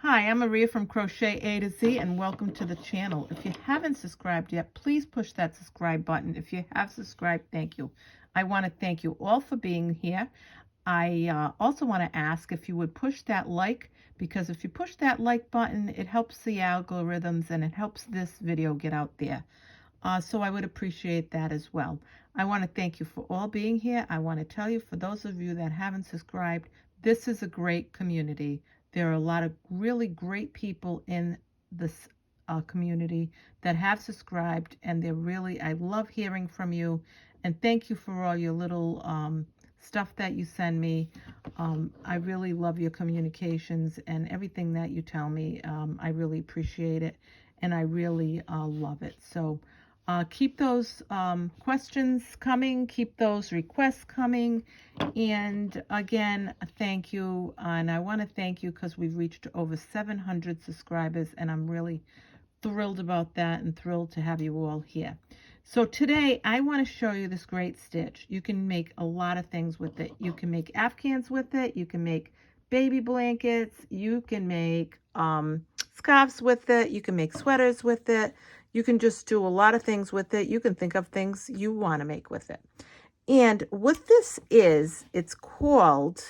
Hi, I'm Maria from Crochet A to Z, and welcome to the channel. If you haven't subscribed yet, please push that subscribe button. If you have subscribed, thank you. I want to thank you all for being here. I also want to ask if you would push that like, because if you push that like button, it helps the algorithms and it helps this video get out there. So I would appreciate that as well. I want to thank you for all being here. I want to tell you, for those of you that haven't subscribed, this is a great community. There are a lot of really great people in this community that have subscribed, and I love hearing from you. And thank you for all your little stuff that you send me. I really love your communications and everything that you tell me. I really appreciate it, and I really love it. So keep those questions coming, keep those requests coming, and again, thank you. And I want to thank you because we've reached over 700 subscribers, and I'm really thrilled about that and thrilled to have you all here. So today I want to show you this great stitch. You can make a lot of things with it. You can make Afghans with it. You can make baby blankets. You can make scarves with it. You can make sweaters with it. You can just do a lot of things with it. You can think of things you want to make with it. And what this is, it's called,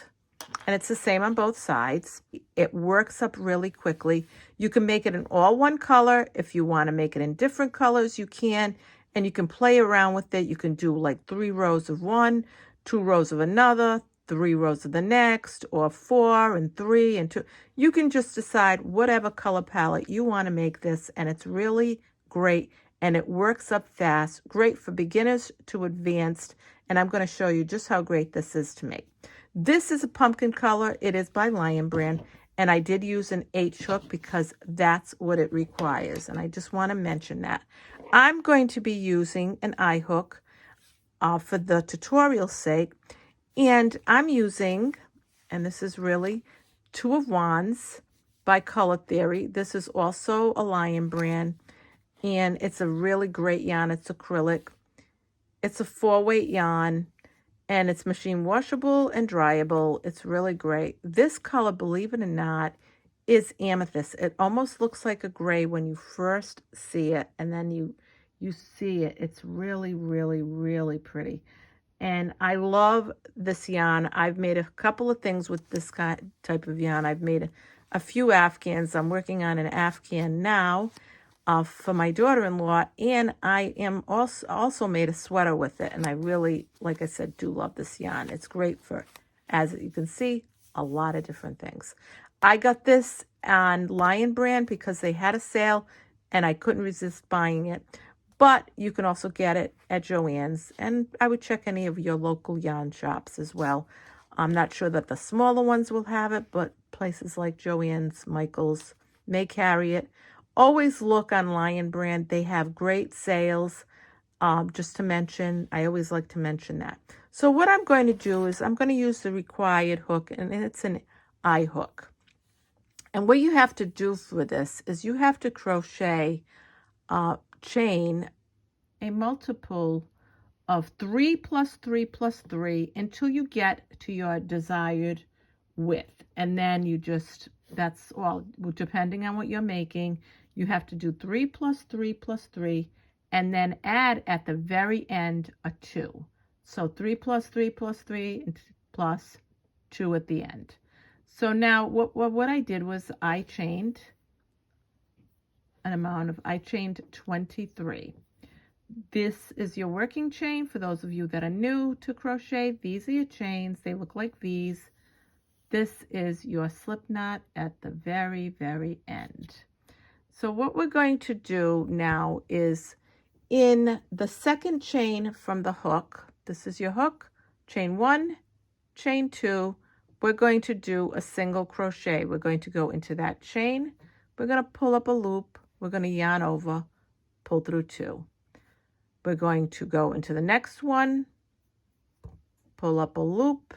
and it's the same on both sides. It works up really quickly. You can make it in all one color. If you want to make it in different colors, you can. And you can play around with it. You can do like 3 rows of one, 2 rows of another, 3 rows of the next, or 4 and 3 and 2. You can just decide whatever color palette you want to make this, and it's really great, and it works up fast. Great for beginners to advanced, and I'm going to show you just how great this is to make. This is a pumpkin color. It is by Lion Brand, and I did use an H hook because that's what it requires, and I just want to mention that. I'm going to be using an I hook for the tutorial's sake, and I'm using, and this is really 2 of Wands by Color Theory. This is also a Lion Brand, and it's a really great yarn. It's acrylic. It's a 4-weight yarn, and it's machine washable and dryable. It's really great. This color, believe it or not, is amethyst. It almost looks like a gray when you first see it, and then you see it. It's really, really, really pretty. And I love this yarn. I've made a couple of things with this type of yarn. I've made a few Afghans. I'm working on an Afghan now for my daughter-in-law, and I am also made a sweater with it. And I really, like I said, do love this yarn. It's great for, as you can see, a lot of different things. I got this on Lion Brand because they had a sale, and I couldn't resist buying it. But you can also get it at Joann's, and I would check any of your local yarn shops as well. I'm not sure that the smaller ones will have it, but places like Joann's, Michael's may carry it. Always look on Lion Brand. They have great sales. Just to mention, I always like to mention that. So what I'm going to do is I'm going to use the required hook, and it's an I hook. And what you have to do for this is you have to crochet chain a multiple of 3 plus 3 plus 3 until you get to your desired width. And then you just, that's all, depending on what you're making, you have to do 3 plus 3 plus 3 and then add at the very end a 2. So 3 plus 3 plus 3 plus 2 at the end. So now what I did was I chained 23. This is your working chain. For those of you that are new to crochet, these are your chains. They look like these. This is your slip knot at the very, very end. So what we're going to do now is in the second chain from the hook, this is your hook, chain 1, chain 2, we're going to do a single crochet. We're going to go into that chain. We're going to pull up a loop. We're going to yarn over, pull through 2. We're going to go into the next one, pull up a loop.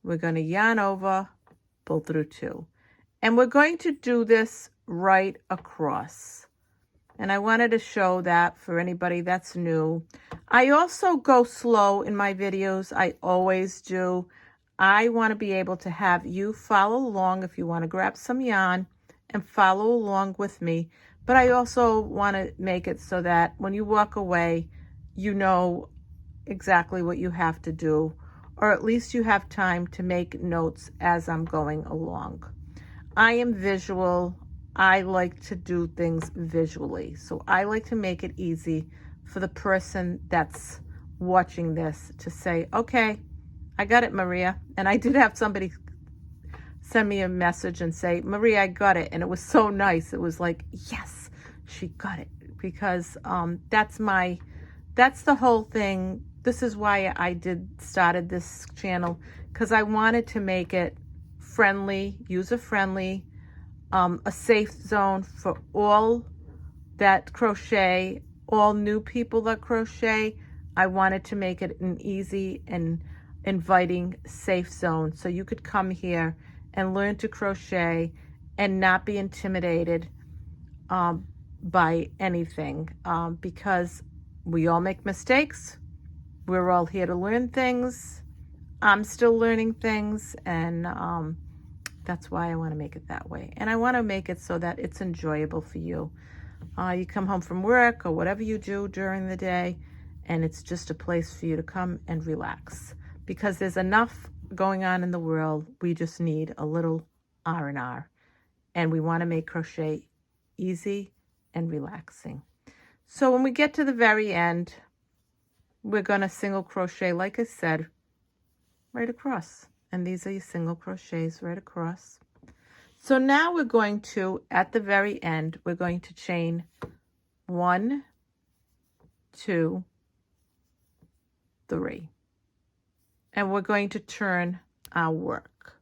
We're going to yarn over, pull through 2. And we're going to do this right across. And I wanted to show that for anybody that's new. I also go slow in my videos. I always do. I want to be able to have you follow along if you want to grab some yarn and follow along with me. But I also want to make it so that when you walk away, you know exactly what you have to do, or at least you have time to make notes as I'm going along. I am visual. I like to do things visually. So I like to make it easy for the person that's watching this to say, okay, I got it, Maria. And I did have somebody send me a message and say, Maria, I got it. And it was so nice. It was like, yes, she got it. Because that's the whole thing. This is why I started this channel, because I wanted to make it friendly, user-friendly, a safe zone for all that crochet, all new people that crochet. I wanted to make it an easy and inviting, safe zone so you could come here and learn to crochet and not be intimidated by anything, because we all make mistakes. We're all here to learn things. I'm still learning things, and that's why I want to make it that way. And I want to make it so that it's enjoyable for you. You come home from work or whatever you do during the day, and it's just a place for you to come and relax, because there's enough going on in the world. We just need a little R&R, and we want to make crochet easy and relaxing. So when we get to the very end, we're going to single crochet, like I said, right across. And these are your single crochets right across. So now we're going to, at the very end, we're going to chain 1, 2, 3. And we're going to turn our work.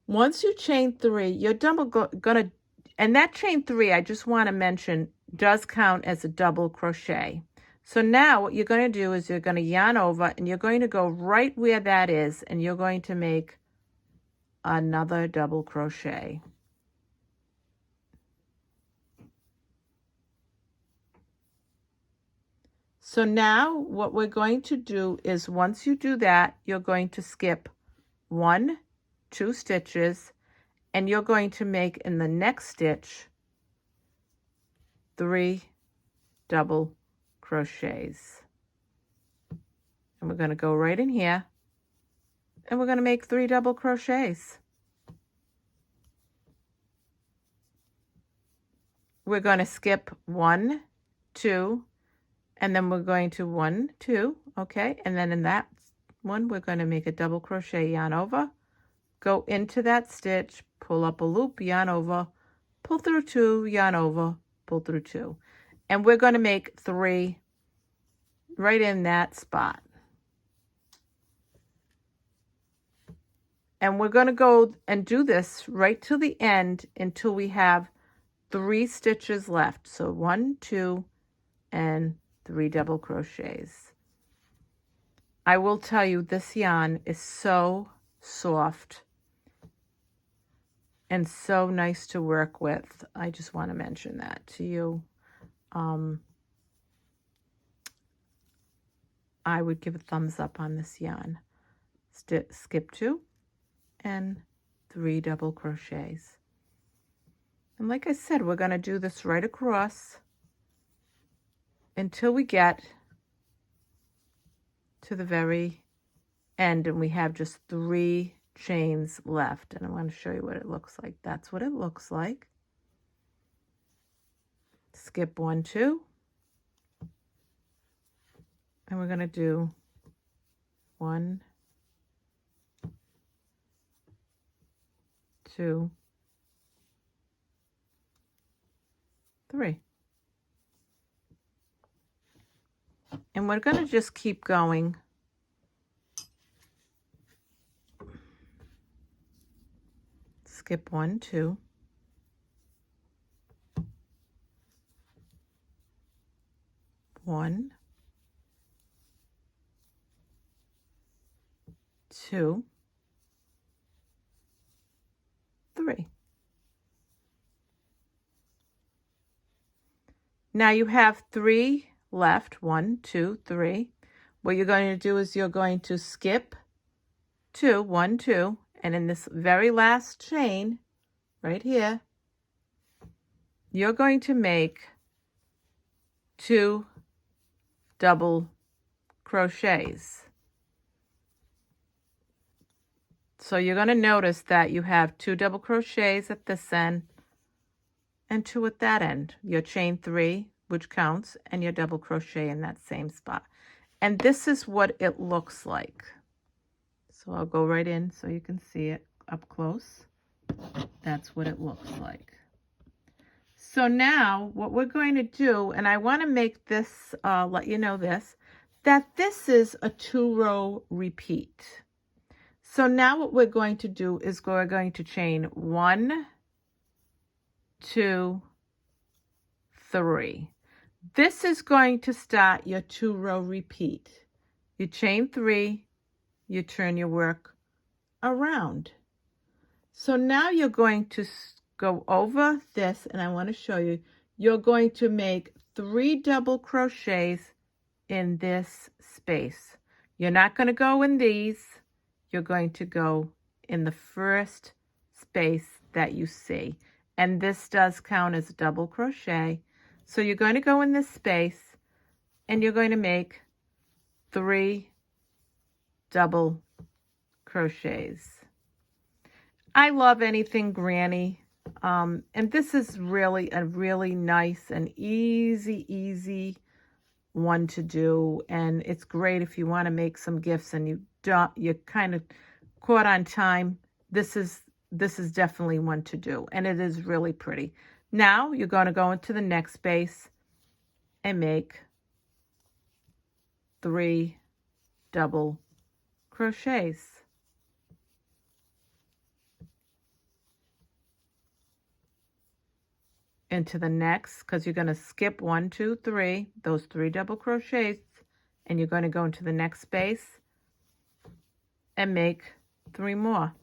Once you chain 3, you're gonna, and that chain 3, I just want to mention, does count as a double crochet. So now what you're going to do is you're going to yarn over, and you're going to go right where that is, and you're going to make another double crochet. So now what we're going to do is, once you do that, you're going to skip 1, 2 stitches, and you're going to make in the next stitch 3 double crochets. And we're going to go right in here, and we're going to make 3 double crochets. We're going to skip 1, 2, and then we're going to 1, 2, okay? And then in that one, we're going to make a double crochet, yarn over, go into that stitch, pull up a loop, yarn over, pull through 2, yarn over, pull through 2. And we're going to make 3 right in that spot. And we're going to go and do this right till the end until we have 3 stitches left. So 1, 2, and 3 double crochets. I will tell you, this yarn is so soft and so nice to work with. I just want to mention that to you. I would give a thumbs up on this yarn. Skip 2 and 3 double crochets. And like I said, we're going to do this right across until we get to the very end, and we have just 3 chains left. And I want to show you what it looks like. That's what it looks like. Skip 1, 2, and we're going to do 1, 2, 3. And we're going to just keep going. Skip 1, 2. 1, 2, 3. Now you have 3 left. 1, 2, 3. What you're going to do is you're going to skip two, 1, 2, and in this very last chain right here, you're going to make 2 double crochets. So you're going to notice that you have 2 double crochets at this end and 2 at that end. Your chain 3, which counts, and your double crochet in that same spot. And this is what it looks like. So I'll go right in so you can see it up close. That's what it looks like. So now what we're going to do, and I want to make this, let you know this, that this is a 2-row repeat. So now what we're going to do is we're going to chain 1, 2, 3. This is going to start your 2-row repeat. You chain 3, you turn your work around. So now you're going to go over this, and I want to show you, you're going to make 3 double crochets in this space. You're not going to go in these. You're going to go in the first space that you see. And this does count as a double crochet. So you're going to go in this space and you're going to make 3 double crochets. I love anything granny. And this is really a really nice and easy one to do, and it's great if you want to make some gifts and you're kind of caught on time. This is definitely one to do, and it is really pretty. Now you're going to go into the next space and make 3 double crochets. Into the next, because you're going to skip 1, 2, 3, those 3 double crochets, and you're going to go into the next space and make 3 more.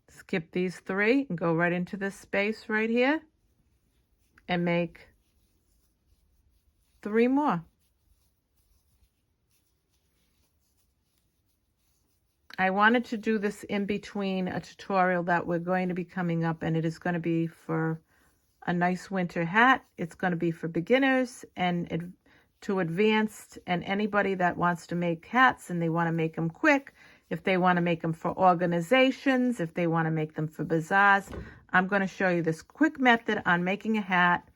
Skip these 3 and go right into this space right here and make 3 more. I wanted to do this in between a tutorial that we're going to be coming up, and it is going to be for a nice winter hat. It's going to be for beginners and to advanced, and anybody that wants to make hats and they want to make them quick, if they want to make them for organizations, if they want to make them for bazaars. I'm going to show you this quick method on making a hat,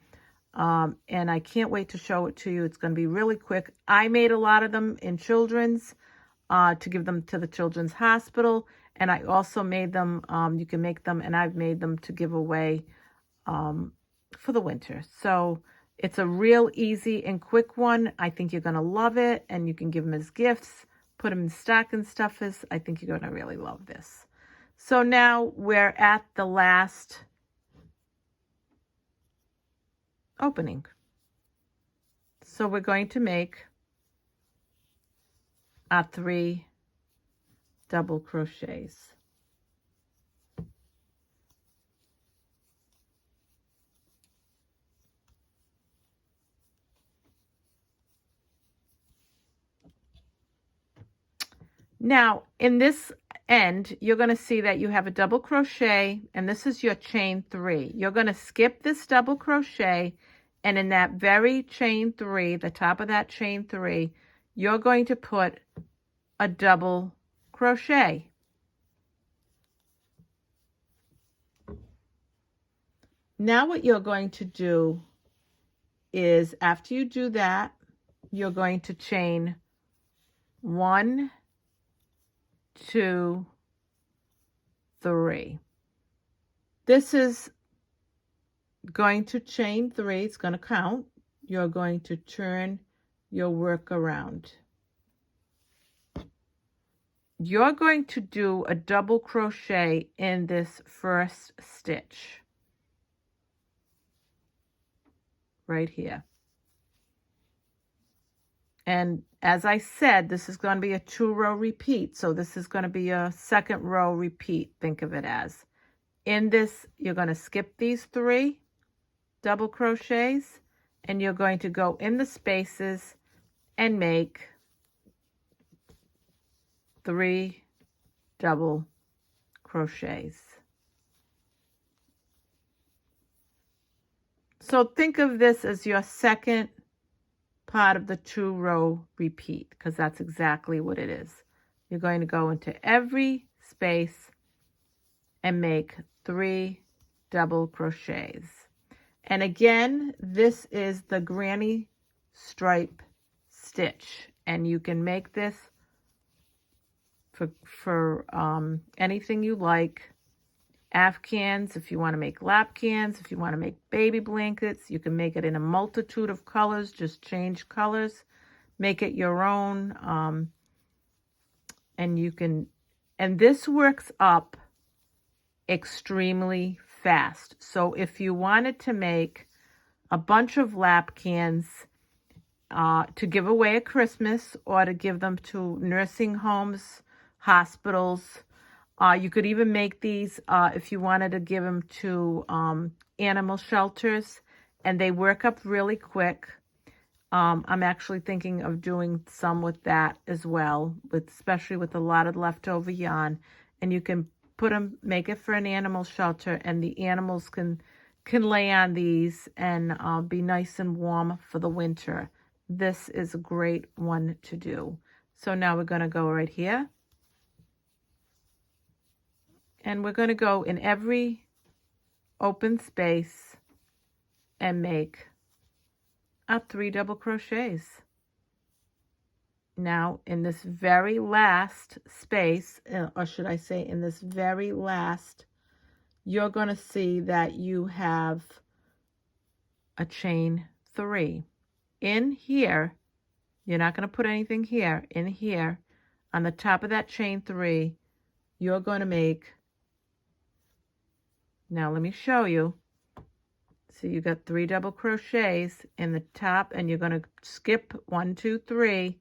and I can't wait to show it to you. It's going to be really quick. I made a lot of them in children's, to give them to the children's hospital, and I also made them, you can make them, and I've made them to give away for the winter. So it's a real easy and quick one. I think you're going to love it, and you can give them as gifts, put them in stocking stuffers. I think you're going to really love this. So now we're at the last opening. So we're going to make our 3 double crochets. Now in this end, you're going to see that you have a double crochet, and this is your chain 3. You're going to skip this double crochet, and in that very chain 3, the top of that chain 3, you're going to put a double crochet. Now what you're going to do is, after you do that, you're going to chain 1, 2, 3. This is going to chain 3. It's going to count. You're going to turn your work around. You're going to do a double crochet in this first stitch right here. And as I said, this is going to be a 2-row repeat. So this is going to be a 2nd row repeat. Think of it as. In this, you're going to skip these 3 double crochets, and you're going to go in the spaces and make 3 double crochets. So think of this as your second part of the 2-row repeat, because that's exactly what it is. You're going to go into every space and make 3 double crochets. And again, this is the granny stripe stitch, and you can make this for anything you like. Afghans, if you want to make lapkins, if you want to make baby blankets, you can make it in a multitude of colors. Just change colors, make it your own, and you can, and this works up extremely fast. So if you wanted to make a bunch of lapkins to give away at Christmas, or to give them to nursing homes, hospitals, you could even make these if you wanted to give them to animal shelters, and they work up really quick. I'm actually thinking of doing some with that as well, especially with a lot of leftover yarn. And you can make it for an animal shelter, and the animals can lay on these and be nice and warm for the winter. This is a great one to do. So now we're going to go right here. And we're going to go in every open space and make 3 double crochets. Now in this very last space, or should I say in this very last, you're going to see that you have a chain 3. In here, you're not going to put anything here. In here, on the top of that chain 3, you're going to make, now let me show you. So you got 3 double crochets in the top, and you're going to skip 1, 2, 3,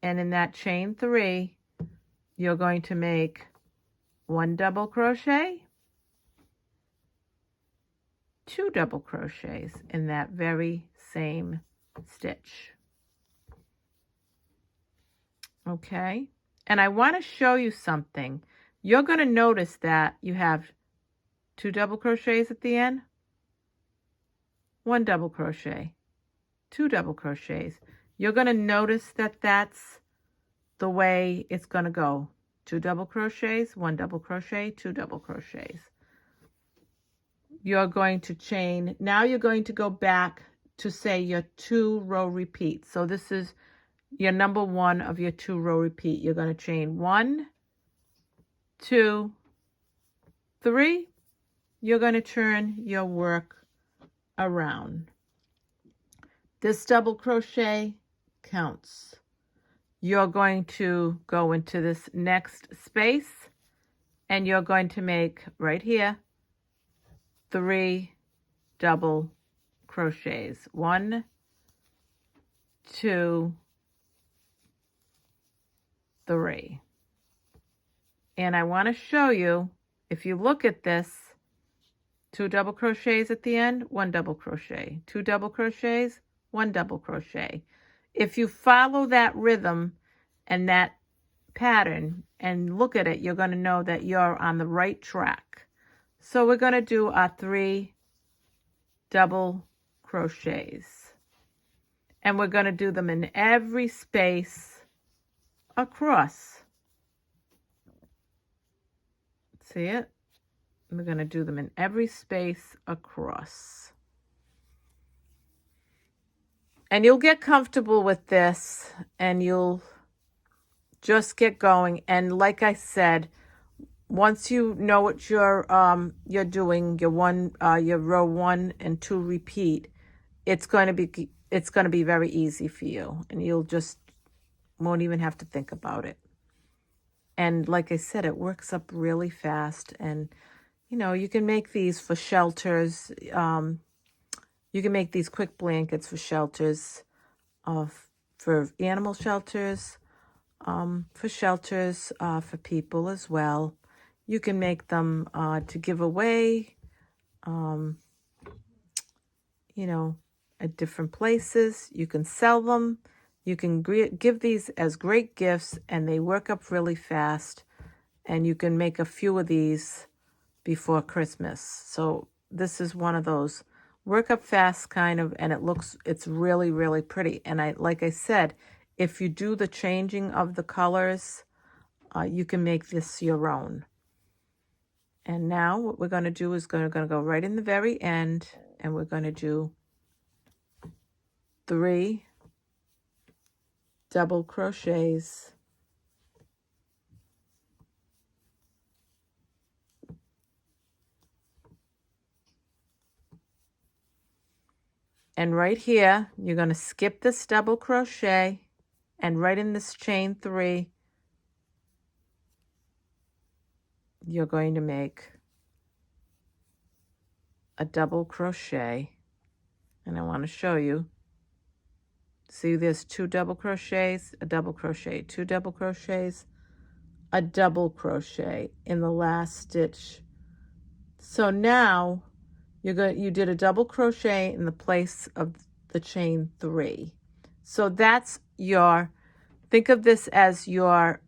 and in that chain 3, you're going to make 1 double crochet, 2 double crochets in that very same stitch. Okay, and I want to show you something. You're going to notice that you have 2 double crochets at the end, 1 double crochet, 2 double crochets. You're going to notice that that's the way it's going to go. 2 double crochets, 1 double crochet, 2 double crochets. You're going to chain. Now you're going to go back to say your 2-row repeat. So this is your number 1 of your 2-row repeat. You're going to chain 1, 2, 3. You're going to turn your work around. This double crochet counts. You're going to go into this next space, and you're going to make right here 3 double crochets. 1, 2, 3. And I want to show you, if you look at this, 2 double crochets at the end, 1 double crochet, 2 double crochets, 1 double crochet. If you follow that rhythm and that pattern and look at it, you're going to know that you're on the right track. So we're going to do our 3 double crochets, and we're going to do them in every space across. See it? We're going to do them in every space across. And you'll get comfortable with this, and you'll just get going. And like I said, once you know what you're doing, your row 1 and 2 repeat, it's going to be very easy for you, and you'll just won't even have to think about it. And like I said, it works up really fast. And you know, you can make these for shelters. You can make these quick blankets for shelters, for animal shelters, for shelters, for people as well. You can make them to give away. you know, at different places. You can sell them. You can give these as great gifts, and they work up really fast. And you can make a few of these before Christmas. So this is one of those work up fast kind of, and it's really, really pretty. And like I said, if you do the changing of the colors, you can make this your own. And now what we're going to do is going to go right in the very end, and we're going to do 3 double crochets. And right here, you're going to skip this double crochet, and right in this chain 3, you're going to make a double crochet. And I want to show you. See, there's 2 double crochets, a double crochet, 2 double crochets, a double crochet in the last stitch. So now you did a double crochet in the place of the chain 3. So that's think of this as your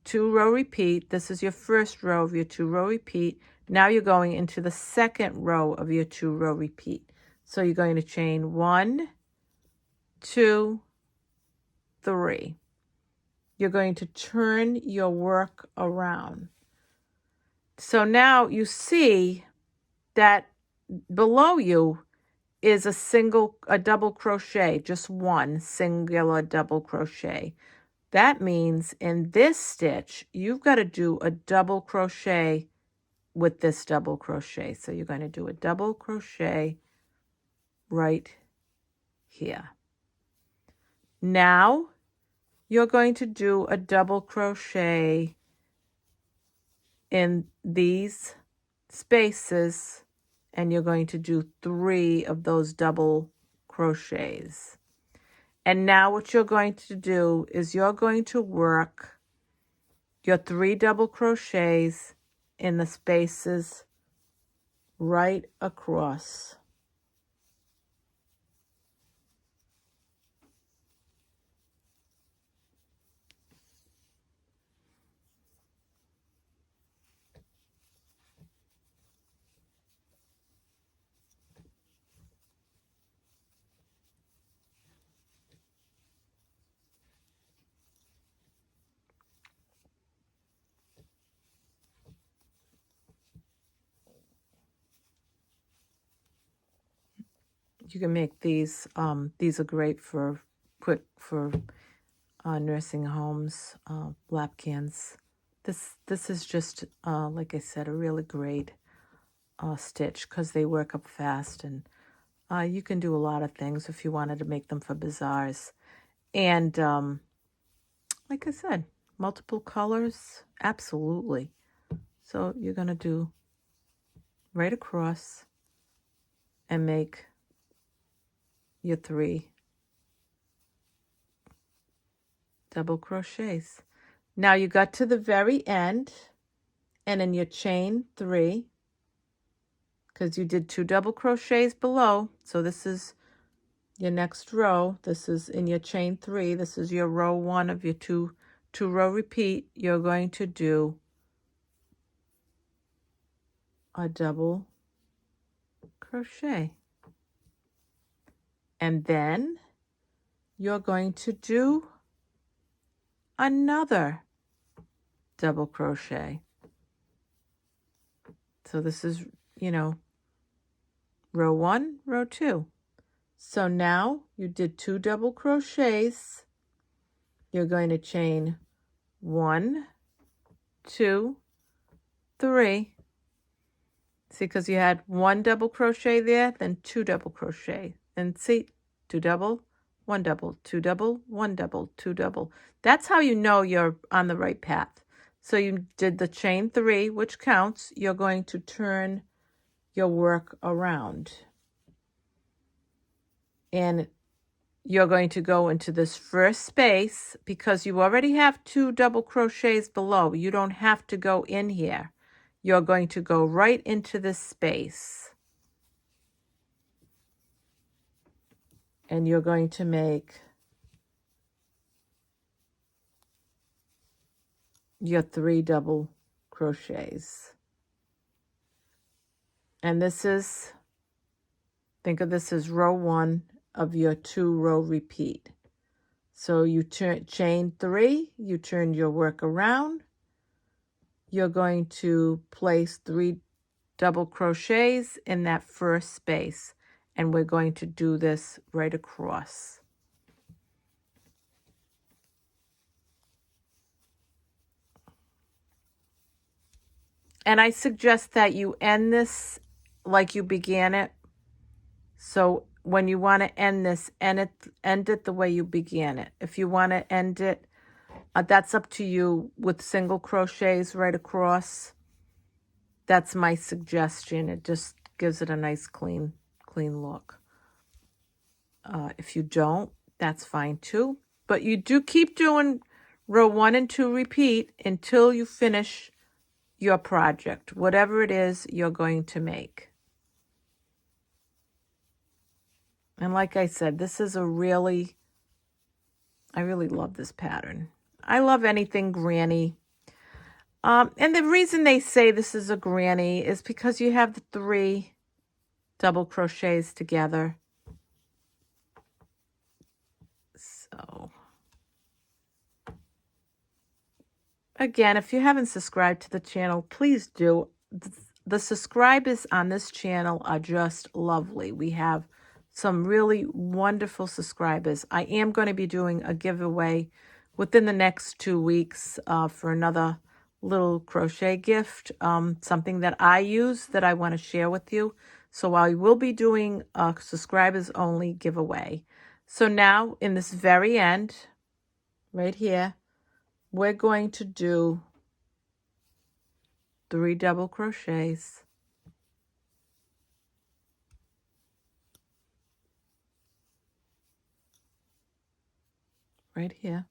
2-row repeat. This is your first row of your 2-row repeat. Now you're going into the second row of your 2-row repeat. So you're going to chain 1, 2, 3. You're going to turn your work around. So now you see that below you is a double crochet, just one singular double crochet. That means in this stitch, you've got to do a double crochet with this double crochet. So you're going to do a double crochet right here. Now you're going to do a double crochet in these spaces, and you're going to do 3 of those double crochets. And now what you're going to do is you're going to work your 3 double crochets in the spaces right across. You can make these are great for nursing homes, Afghans. This is just, like I said, a really great stitch because they work up fast, and you can do a lot of things if you wanted to make them for bazaars. And like I said, multiple colors, absolutely. So you're going to do right across and make your 3 double crochets. Now you got to the very end, and in your chain 3, because you did 2 double crochets below, so this is your next row. This is in your chain 3. This is your row 1 of your 2-row repeat. You're going to do a double crochet, and then you're going to do another double crochet. So this is, row 1, row 2. So now you did 2 double crochets. You're going to chain 1, 2, 3. See, because you had 1 double crochet there, then 2 double crochet. And see, 2 double, 1 double, 2 double, 1 double, 2 double. That's how you know you're on the right path. So you did the chain 3, which counts. You're going to turn your work around. And you're going to go into this first space because you already have 2 double crochets below. You don't have to go in here. You're going to go right into this space. and you're going to make your 3 double crochets. And this is, think of this as row 1 of your 2-row repeat. So you chain 3, you turn your work around, you're going to place 3 double crochets in that first space, and we're going to do this right across. And I suggest that you end this like you began it. So when you want to end this, end it the way you began it. If you want to end it, that's up to you, with single crochets right across. That's my suggestion. It just gives it a nice clean look. If you don't, that's fine too. But you do keep doing row 1 and 2 repeat until you finish your project, whatever it is you're going to make. And like I said, this is I really love this pattern. I love anything granny. And the reason they say this is a granny is because you have the 3 double crochets together. So again, if you haven't subscribed to the channel, please do. The subscribers on this channel are just lovely. We have some really wonderful subscribers. I am going to be doing a giveaway within the next 2 weeks for another little crochet gift, something that I use that I want to share with you. So I will be doing a subscribers only giveaway. So now in this very end, right here, we're going to do 3 double crochets. Right here.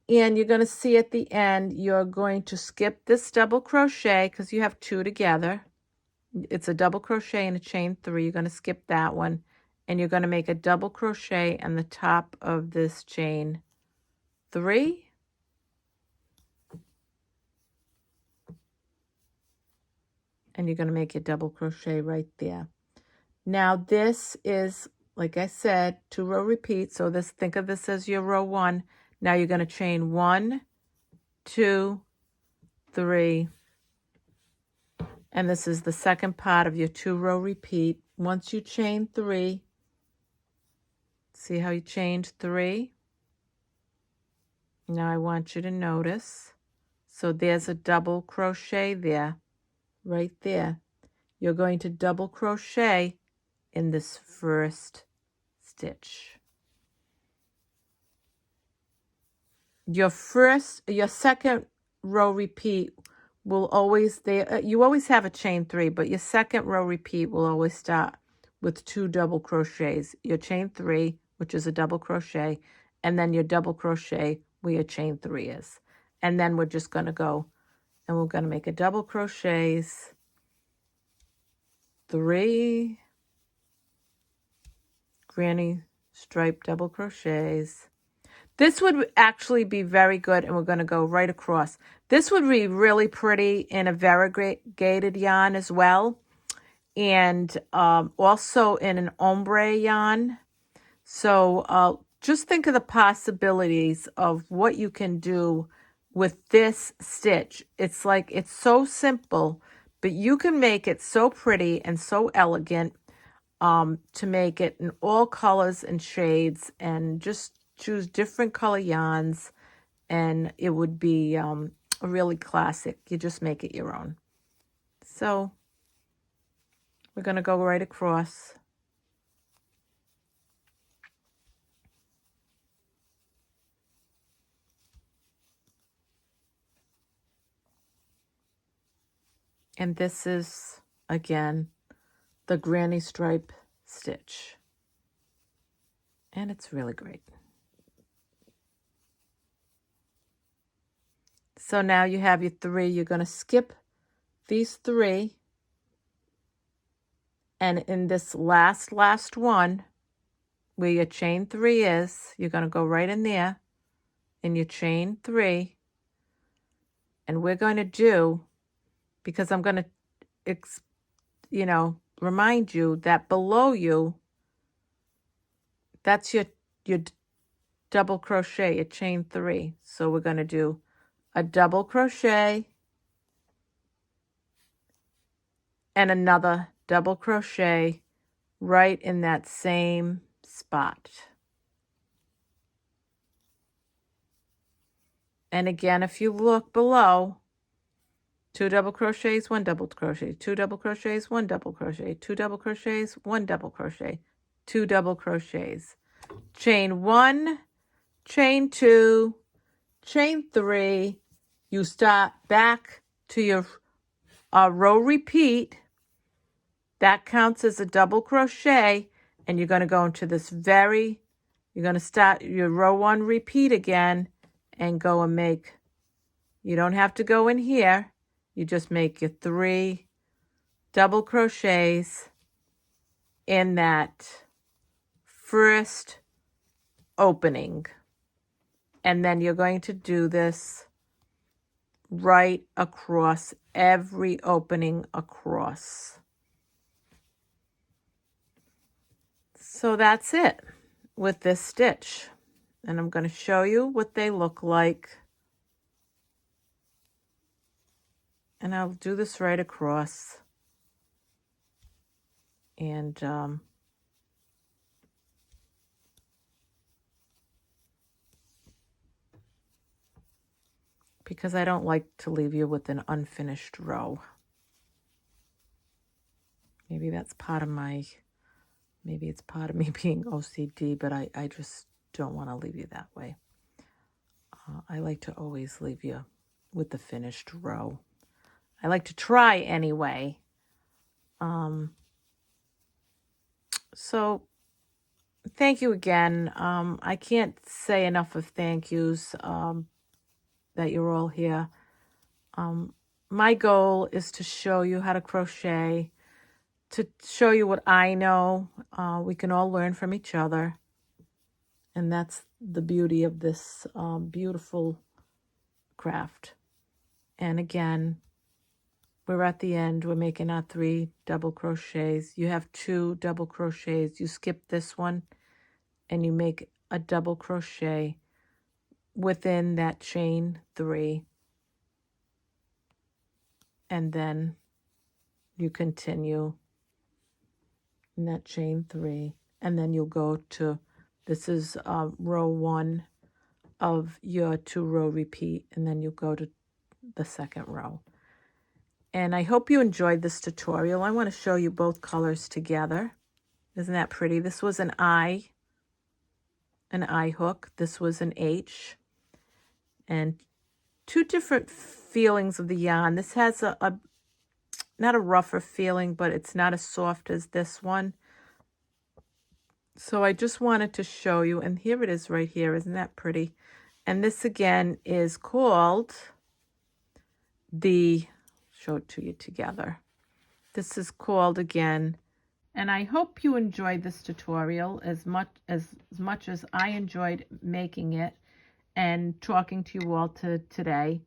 And you're going to see at the end, you're going to skip this double crochet because you have 2 together. It's a double crochet and a chain 3. You're going to skip that one. And you're going to make a double crochet on the top of this chain 3. And you're going to make a double crochet right there. Now this is, like I said, 2-row repeat. So think of this as your row 1. Now you're going to chain 1, 2, 3, and this is the second part of your 2-row repeat. Once you chain 3, see how you chained 3? Now I want you to notice. So there's a double crochet there, right there. You're going to double crochet in this first stitch. Your second row repeat will always, you always have a chain 3, but your second row repeat will always start with 2 double crochets. Your chain 3, which is a double crochet, and then your double crochet where your chain 3 is. And then we're just going to go and we're going to make a double crochets, 3 granny stripe double crochets. This would actually be very good, and we're going to go right across. This would be really pretty in a variegated yarn as well, and also in an ombre yarn. So just think of the possibilities of what you can do with this stitch. It's like, it's so simple, but you can make it so pretty and so elegant, to make it in all colors and shades, and just choose different color yarns, and it would be a really classic. You just make it your own. So we're going to go right across. And this is, again, the granny stripe stitch. And it's really great. So now you have your 3. You're going to skip these 3. And in this last one, where your chain 3 is, you're going to go right in there in your chain 3. And we're going to do, because I'm going to, remind you that below you, that's your double crochet, your chain 3. So we're going to do a double crochet and another double crochet right in that same spot. And again, if you look below, 2 double crochets, 1 double crochet, 2 double crochets, 1 double crochet, 2 double crochets, 1 double crochet, 2 double crochets, chain 1, chain 2, chain 3. You start back to your row repeat. That counts as a double crochet, and you're going to go into this you're going to start your row 1 repeat again and go and make, you don't have to go in here, you just make your 3 double crochets in that first opening. And then you're going to do this right across every opening across. So that's it with this stitch. And I'm going to show you what they look like. And I'll do this right across. And because I don't like to leave you with an unfinished row. Maybe that's part of maybe it's part of me being OCD, but I just don't want to leave you that way. I like to always leave you with the finished row. I like to try anyway. So thank you again. I can't say enough of thank yous that you're all here. My goal is to show you how to crochet, to show you what I know. We can all learn from each other. And that's the beauty of this beautiful craft. And again, we're at the end. We're making our 3 double crochets. You have 2 double crochets. You skip this one and you make a double crochet within that chain 3. And then you continue in that chain 3. And then you'll go to, this is row 1 of your 2 row repeat. And then you go to the second row. And I hope you enjoyed this tutorial. I want to show you both colors together. Isn't that pretty? This was an I hook. This was an H. And 2 different feelings of the yarn. This has a not a rougher feeling, but it's not as soft as this one. So I just wanted to show you, and here it is right here. Isn't that pretty? And this again is called show it to you together. This is called again, and I hope you enjoyed this tutorial as much as I enjoyed making it and talking to you all today.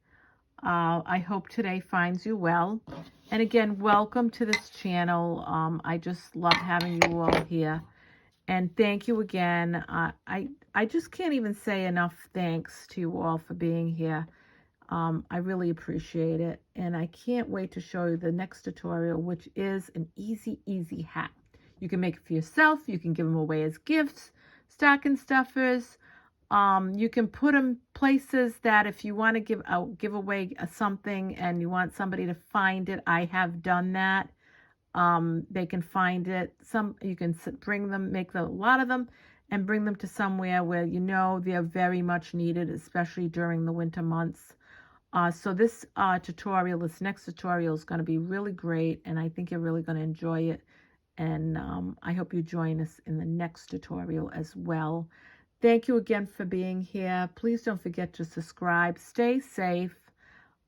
I hope today finds you well. And again, welcome to this channel. I just love having you all here. And thank you again. I just can't even say enough thanks to you all for being here. I really appreciate it. And I can't wait to show you the next tutorial, which is an easy hat. You can make it for yourself. You can give them away as gifts, stocking stuffers. You can put them places that if you want to give away something and you want somebody to find it, I have done that. They can find it. You can bring them, make a lot of them, and bring them to somewhere where you know they're very much needed, especially during the winter months. So this next tutorial is going to be really great, and I think you're really going to enjoy it. And I hope you join us in the next tutorial as well. Thank you again for being here. Please don't forget to subscribe. Stay safe.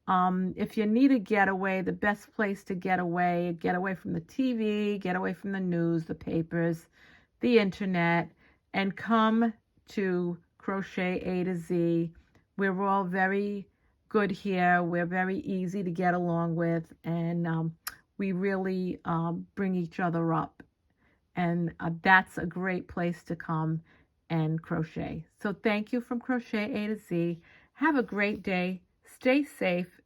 If you need a getaway, the best place to get away from the TV, get away from the news, the papers, the internet, and come to Crochet A to Z. We're all very good here. We're very easy to get along with, and we really bring each other up. And that's a great place to come and crochet. So thank you from Crochet A to Z. Have a great day. Stay safe